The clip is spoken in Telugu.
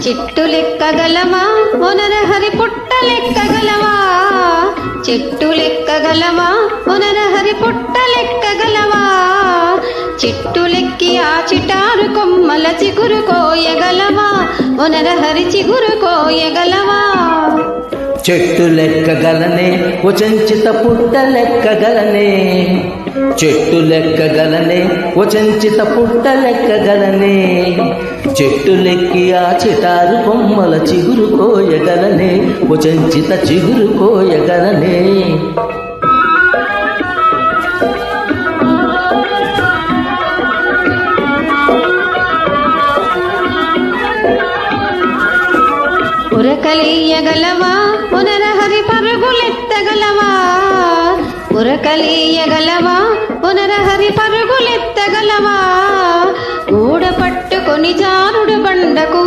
చెట్టు లెక్కగలవా ఒనరహరి పుట్ట లెక్కగలవా చెట్టు లెక్కగలవా ఒనరహరి పుట్ట లెక్కగలవా చెట్టు లెక్కి ఆ చిటారు కొమ్మల చిగురు కోయగలవా ఒనరహరి చిగురు కోయగలవా చెట్టు లెక్కగలనే వచంచిత పుట్ట లెక్కగలనే చెట్టు లెక్కగలనే వచంచిత పుట్ట లెక్కగలనే చెట్టు లెక్కి ఆ చిటారు కొమ్మల చిగురు కోయగలనే వచంచిత చిగురు కోయగలనే ఉరకలీయగలవా ఒనరహరి పరుగులెత్తగలవా ఉరకలీయగలవా ఒనరహరి పరుగులెత్తగలవా ఊడ పట్టుకొని జారుడు బండకు